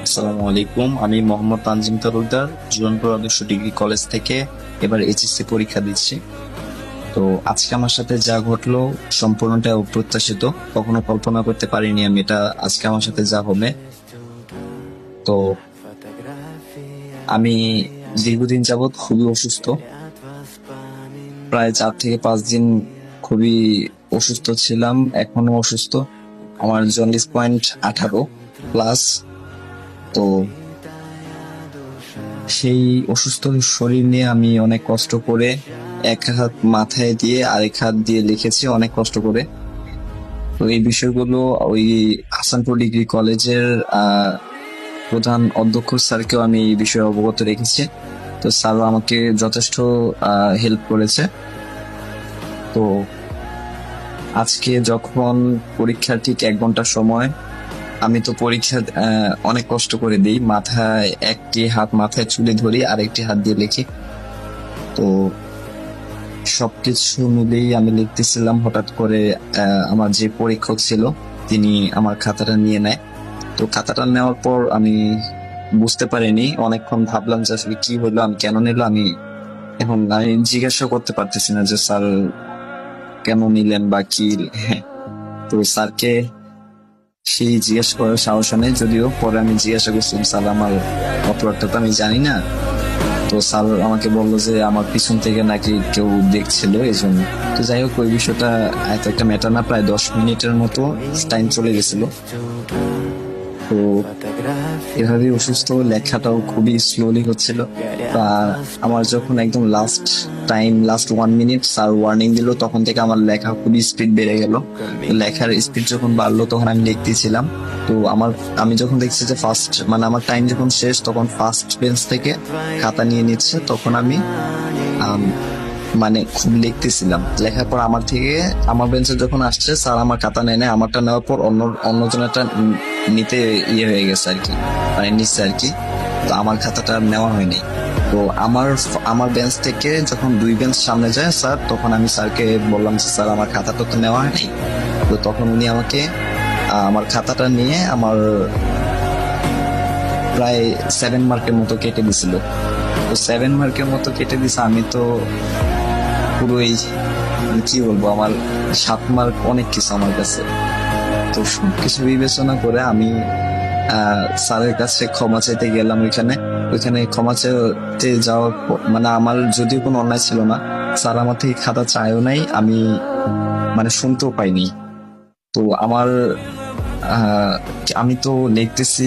আসসালামু আলাইকুম। আমি মোহাম্মদ তানজিম তালুকদার, জুলনপুর আদর্শ ডিগ্রি কলেজ থেকে এবার এইচএসসি পরীক্ষা দিচ্ছি। তো আজকে আমার সাথে যা ঘটলো সম্পূর্ণটা অপ্রত্যাশিত। কখনো কল্পনা করতে পারিনি আমি এটা আজকে আমার সাথে যা হবে। তো আমি দীর্ঘদিন যাবৎ খুবই অসুস্থ, প্রায় 4 থেকে 5 দিন খুবই অসুস্থ ছিলাম, এখনো অসুস্থ। আমার জন্ডিস পয়েন্ট 18+। তো সেই অসুস্থ শরীর নিয়ে আমি অনেক কষ্ট করে এক হাত মাথায় দিয়ে আরেক হাত দিয়ে লিখেছি অনেক কষ্ট করে। তো এই বিষয়গুলো ওই হাসানপুর ডিগ্রি কলেজের প্রধান অধ্যক্ষ স্যারকেও আমি এই বিষয়ে অবগত রেখেছি। তো স্যারও আমাকে যথেষ্ট হেল্প করেছে। তো আজকে যখন পরীক্ষার ঠিক 1 ঘন্টা সময়, আমি তো পরীক্ষা অনেক কষ্ট করে দিই, মাথায় একটি হাত মাথায় চুলে ধরি আরেকটি হাত দিয়ে লিখি। তো সবকিছু মিলেই আমি লিখতেছিলাম, হঠাৎ করে আমার যে পরীক্ষক ছিল তিনি আমার খাতাটা নিয়ে নেয়। তো খাতাটা নেওয়ার পর আমি বুঝতে পারিনি, অনেকক্ষণ ভাবলাম যে আসলে কি হলো, আমি কেন নিল। আমি জিজ্ঞাসা করতে পারতেছি না যে স্যার কেন নিলেন বা কি। হ্যাঁ, তো স্যারকে সেই জিজ্ঞাসা করার সাহস নেই, যদিও পরে আমি জিজ্ঞাসা করছিলাম স্যার আমার অপরাধটা তো আমি জানি না। তো স্যার আমাকে বললো যে আমার পিছন থেকে নাকি কেউ দেখছিল এই জন্য। তো যাই হোক, ওই বিষয়টা এত একটা ম্যাটার না, প্রায় 10 মিনিটের মতো টাইম চলে গেছিল। তো এভাবে অসুস্থ, লেখাটাও খুবই স্লোলি হচ্ছিল। তা আমার যখন একদম লাস্ট 1 মিনিট স্যার ওয়ার্নিং দিল, তখন থেকে আমার লেখা খুবই স্পিড বেড়ে গেল। লেখার স্পিড যখন বাড়লো তখন আমি লিখতেছিলাম। তো আমি যখন দেখছি যে আমার টাইম যখন শেষ, তখন ফার্স্ট বেঞ্চ থেকে খাতা নিয়ে নিচ্ছে, তখন আমি খুব লিখতেছিলাম। লেখার পর আমার বেঞ্চে যখন আসছে, স্যার আমার খাতা নেয় না, আমারটা নেওয়ার পর অন্যজনেরটা নিতে হয়ে গেছে আর কি, নিচ্ছে আর কি। তো আমার খাতাটা নেওয়া হয়নি। তো আমার বেঞ্চ থেকে যখন 2 বেঞ্চ সামনে যায় স্যার, তখন আমি স্যারকে বললাম যে স্যার আমার খাতাটা তো নেওয়া হয়নি। তো তখন উনি আমাকে আমার খাতাটা নিয়ে আমার প্রায় 7 মার্কের মতো কেটে দিছিল। তো 7 মার্কের মতো কেটে দিছে, আমি তো পুরোই কি বলবো, আমার 7 মার্ক অনেক কিছু আমার কাছে। তো সবকিছু বিবেচনা করে আমি স্যারের কাছে ক্ষমা চাইতে গেলাম। ওইখানে ক্ষমা চাইতে যাওয়ার আমার যদিও কোনো অন্যায় ছিল না, স্যার আমার থেকে খাতা চায়ও নাই, আমি শুনতেও পাইনি। তো আমি তো লিখতেছি